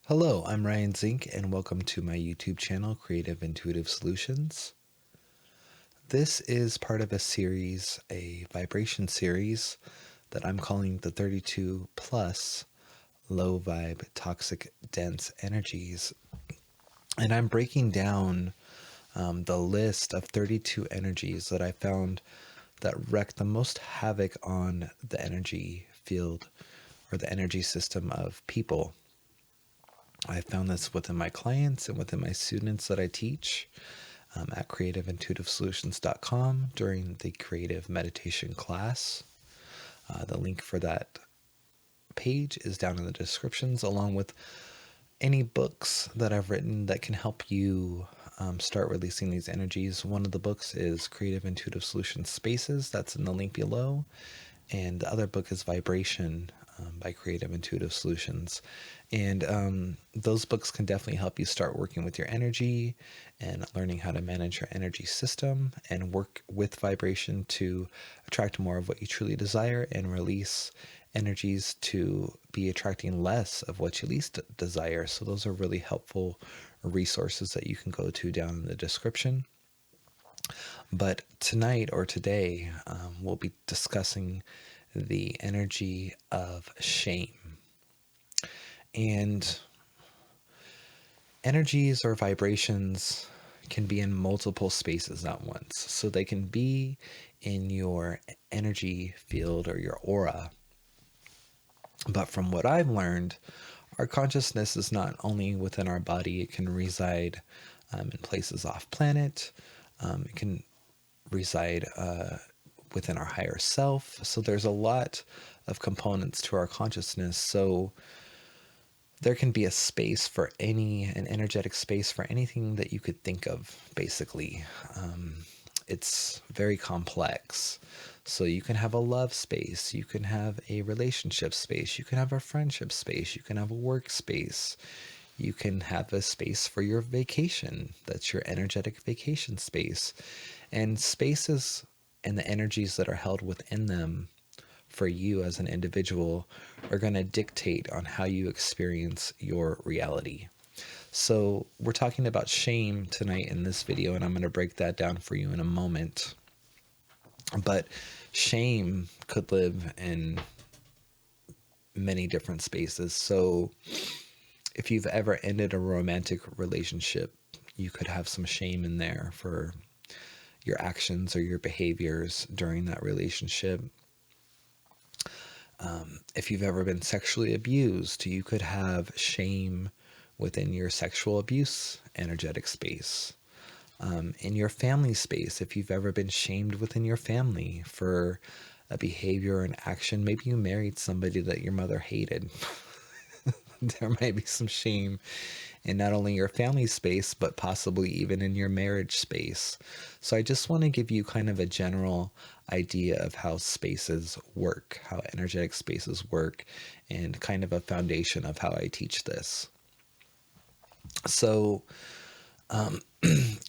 Hello, I'm Ryan Zink, and welcome to my YouTube channel, Creative Intuitive Solutions. This is part of a series, a vibration series, that I'm calling the 32 plus low vibe, toxic, dense energies. And I'm breaking down the list of 32 energies that I found that wreak the most havoc on the energy field or the energy system of people. I found this within my clients and within my students that I teach at creativeintuitivesolutions.com during the creative meditation class. The link for that page is down in the descriptions, along with any books that I've written that can help you start releasing these energies. One of the books is Creative Intuitive Solutions Spaces, that's in the link below. And the other book is Vibration by Creative Intuitive Solutions. And those books can definitely help you start working with your energy and learning how to manage your energy system and work with vibration to attract more of what you truly desire and release energies to be attracting less of what you least desire. So those are really helpful resources that you can go to down in the description. But tonight or today, we'll be discussing the energy of shame. And energies or vibrations can be in multiple spaces at once. So they can be in your energy field or your aura. But from what I've learned, our consciousness is not only within our body, it can reside in places off planet. It can reside within our higher self. So there's a lot of components to our consciousness. So there can be a space for an energetic space for anything that you could think of, basically. It's very complex. So you can have a love space, you can have a relationship space, you can have a friendship space, you can have a work space, you can have a space for your vacation. That's your energetic vacation space. And spaces and the energies that are held within them for you as an individual are going to dictate on how you experience your reality. So, we're talking about shame tonight in this video, and I'm going to break that down for you in a moment. But shame could live in many different spaces. So, if you've ever ended a romantic relationship, you could have some shame in there for your actions or your behaviors during that relationship. If you've ever been sexually abused, you could have shame within your sexual abuse energetic space. In your family space, if you've ever been shamed within your family for a behavior or an action, maybe you married somebody that your mother hated. There might be some shame in not only your family space, but possibly even in your marriage space. So I just want to give you kind of a general idea of how spaces work, how energetic spaces work, and kind of a foundation of how I teach this. So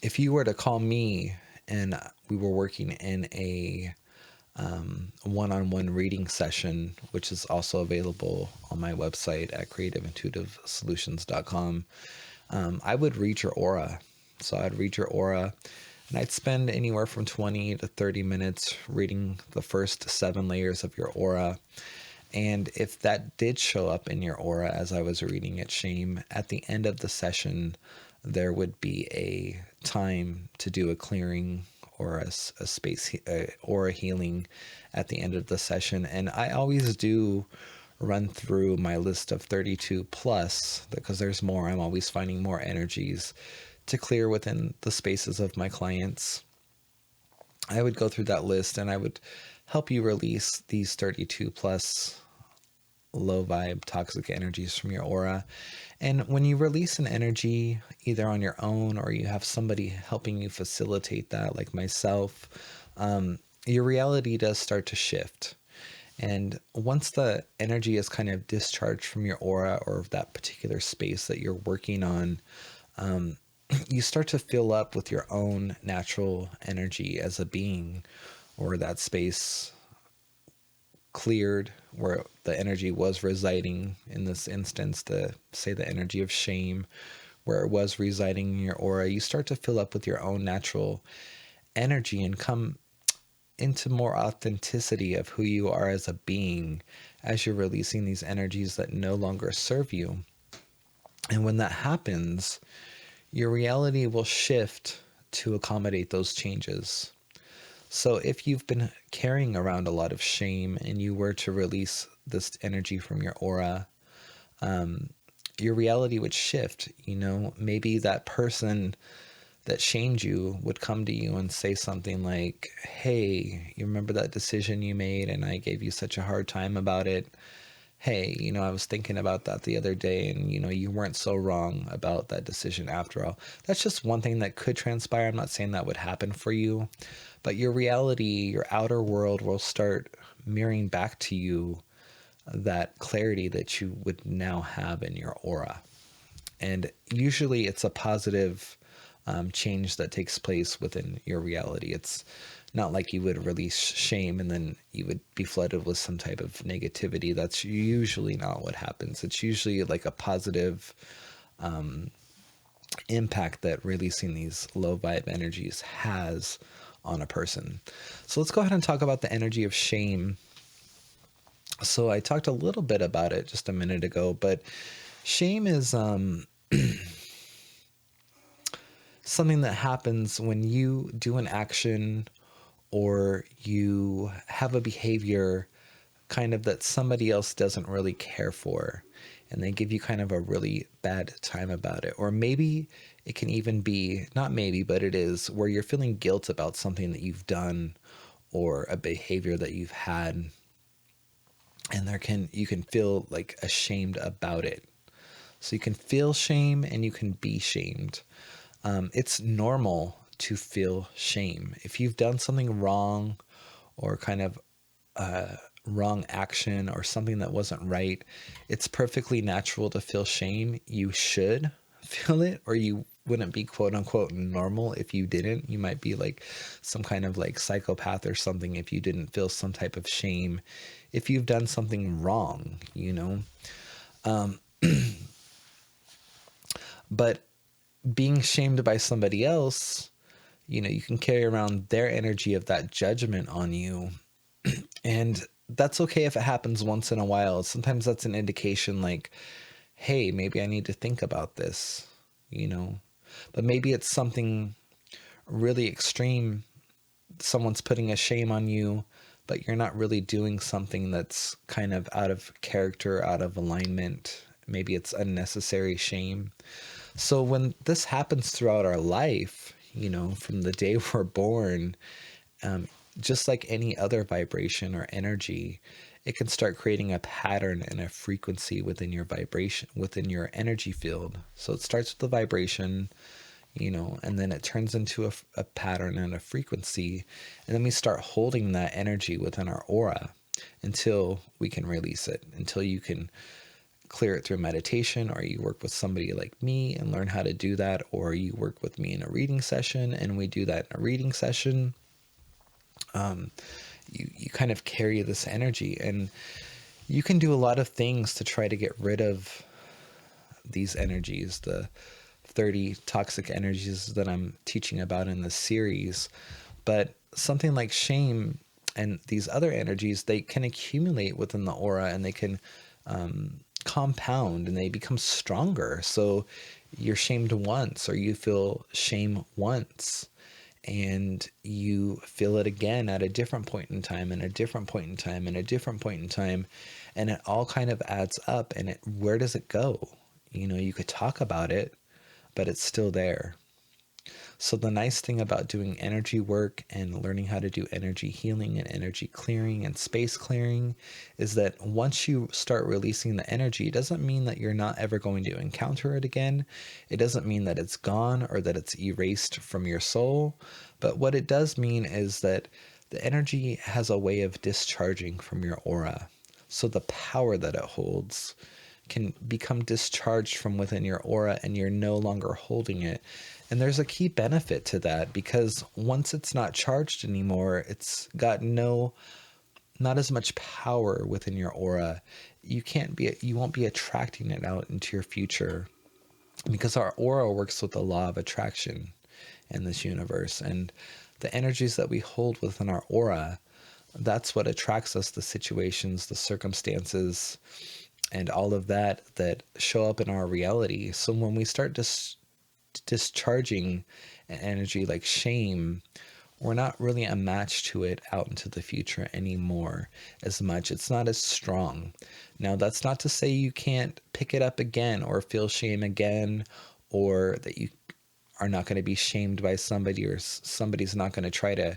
if you were to call me and we were working in a one-on-one reading session, which is also available on my website at creativeintuitivesolutions.com, I would read your aura. So I'd read your aura, and I'd spend anywhere from 20 to 30 minutes reading the first 7 layers of your aura. And if that did show up in your aura as I was reading it, shame, at the end of the session, there would be a time to do a clearing or a space aura healing at the end of the session. And I always do run through my list of 32 plus, because there's more. I'm always finding more energies to clear within the spaces of my clients. I would go through that list and I would help you release these 32 plus low vibe toxic energies from your aura. And when you release an energy either on your own or you have somebody helping you facilitate that, like myself, your reality does start to shift. And once the energy is kind of discharged from your aura or that particular space that you're working on, you start to fill up with your own natural energy as a being, or that space cleared, where the energy was residing, in this instance, the energy of shame, where it was residing in your aura, you start to fill up with your own natural energy and come into more authenticity of who you are as a being, as you're releasing these energies that no longer serve you. And when that happens, your reality will shift to accommodate those changes. So if you've been carrying around a lot of shame and you were to release this energy from your aura, your reality would shift. Maybe that person that shamed you would come to you and say something like, hey, you remember that decision you made and I gave you such a hard time about it? Hey, I was thinking about that the other day, and you weren't so wrong about that decision after all. That's just one thing that could transpire. I'm not saying that would happen for you, but your reality, your outer world will start mirroring back to you that clarity that you would now have in your aura. And usually it's a positive change that takes place within your reality. It's not like you would release shame and then you would be flooded with some type of negativity. That's usually not what happens. It's usually like a positive impact that releasing these low vibe energies has on a person. So let's go ahead and talk about the energy of shame. So I talked a little bit about it just a minute ago, but shame is something that happens when you do an action or you have a behavior kind of that somebody else doesn't really care for, and they give you kind of a really bad time about it. Or maybe it can even be, not maybe, but it is, where you're feeling guilt about something that you've done or a behavior that you've had, and you can feel like ashamed about it. So you can feel shame and you can be shamed. It's normal to feel shame. If you've done something wrong or kind of wrong action or something that wasn't right, it's perfectly natural to feel shame. You should feel it, or you wouldn't be quote unquote normal if you didn't. You might be like some kind of like psychopath or something if you didn't feel some type of shame if you've done something wrong, But being shamed by somebody else, you can carry around their energy of that judgment on you. And that's okay if it happens once in a while. Sometimes that's an indication like, hey, maybe I need to think about this, But maybe it's something really extreme. Someone's putting a shame on you, but you're not really doing something that's kind of out of character, out of alignment. Maybe it's unnecessary shame. So when this happens throughout our life, from the day we're born, just like any other vibration or energy, it can start creating a pattern and a frequency within your vibration, within your energy field. So it starts with the vibration, and then it turns into a pattern and a frequency. And then we start holding that energy within our aura until we can release it, until you can clear it through meditation, or you work with somebody like me and learn how to do that, or you work with me in a reading session and we do that in a reading session. You kind of carry this energy, and you can do a lot of things to try to get rid of these energies, the 30 toxic energies that I'm teaching about in this series. But something like shame and these other energies, they can accumulate within the aura, and they can compound and they become stronger. So you're shamed once, or you feel shame once, and you feel it again at a different point in time, and a different point in time, and a different point in time, and it all kind of adds up. And where does it go? You could talk about it, but it's still there. So the nice thing about doing energy work and learning how to do energy healing and energy clearing and space clearing is that once you start releasing the energy, it doesn't mean that you're not ever going to encounter it again. It doesn't mean that it's gone or that it's erased from your soul. But what it does mean is that the energy has a way of discharging from your aura. So the power that it holds can become discharged from within your aura, and you're no longer holding it. And there's a key benefit to that, because once it's not charged anymore, it's got no not as much power within your aura. You won't be attracting it out into your future, because our aura works with the law of attraction in this universe, and the energies that we hold within our aura, that's what attracts us, the situations, the circumstances, and all of that that show up in our reality. So when we start discharging an energy like shame, we're not really a match to it out into the future anymore as much. It's not as strong. Now, that's not to say you can't pick it up again or feel shame again, or that you are not going to be shamed by somebody, or somebody's not going to try to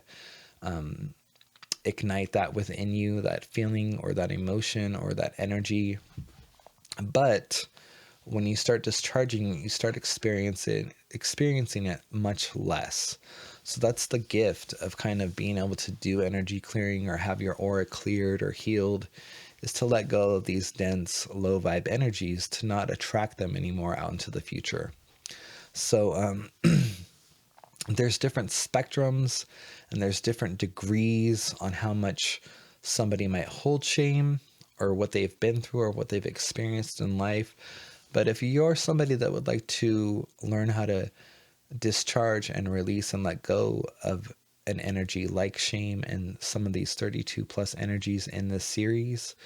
ignite that within you, that feeling or that emotion or that energy. But when you start discharging, you start experiencing it much less. So that's the gift of kind of being able to do energy clearing or have your aura cleared or healed, is to let go of these dense, low vibe energies, to not attract them anymore out into the future. So there's different spectrums and there's different degrees on how much somebody might hold shame, or what they've been through or what they've experienced in life. But if you're somebody that would like to learn how to discharge and release and let go of an energy like shame and some of these 32 plus energies in this series,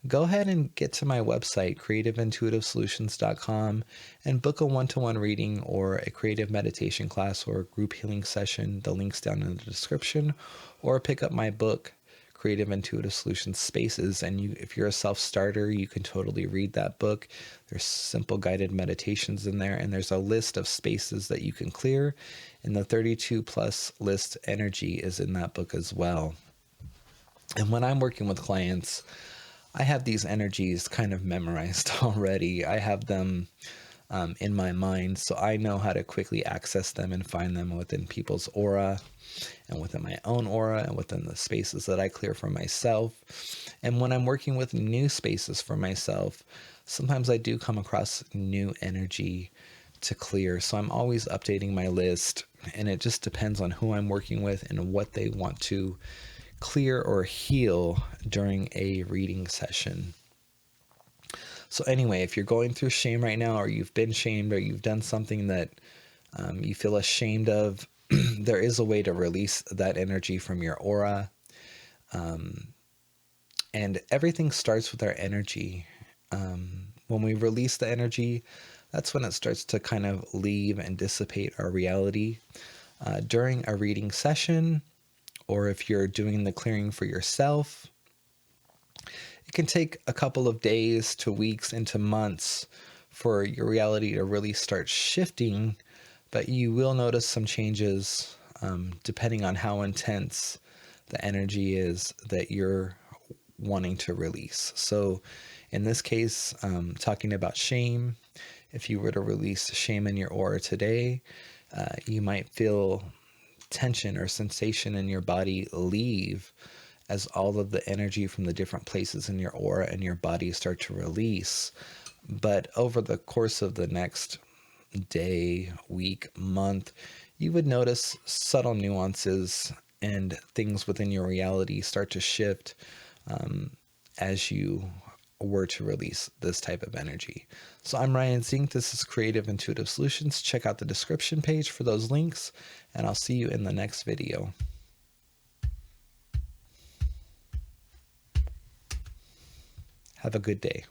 go ahead and get to my website, creativeintuitivesolutions.com, and book a one-to-one reading or a creative meditation class or a group healing session. The link's down in the description. Or pick up my book, Creative Intuitive Solutions Spaces, and if you're a self-starter, you can totally read that book. There's simple guided meditations in there, and there's a list of spaces that you can clear, and the 32 plus list energy is in that book as well. And when I'm working with clients, I have these energies kind of memorized already. I have them in my mind, so I know how to quickly access them and find them within people's aura, and within my own aura, and within the spaces that I clear for myself. And when I'm working with new spaces for myself, sometimes I do come across new energy to clear. So I'm always updating my list, and it just depends on who I'm working with and what they want to clear or heal during a reading session. So anyway, if you're going through shame right now, or you've been shamed, or you've done something that you feel ashamed of, there is a way to release that energy from your aura. And everything starts with our energy. When we release the energy, that's when it starts to kind of leave and dissipate our reality. During a reading session, or if you're doing the clearing for yourself, it can take a couple of days to weeks into months for your reality to really start shifting, but you will notice some changes depending on how intense the energy is that you're wanting to release. So in this case, talking about shame, if you were to release shame in your aura today, you might feel tension or sensation in your body leave as all of the energy from the different places in your aura and your body start to release. But over the course of the next day, week, month, you would notice subtle nuances and things within your reality start to shift as you were to release this type of energy. So I'm Ryan Zink. This is Creative Intuitive Solutions. Check out the description page for those links, and I'll see you in the next video. Have a good day.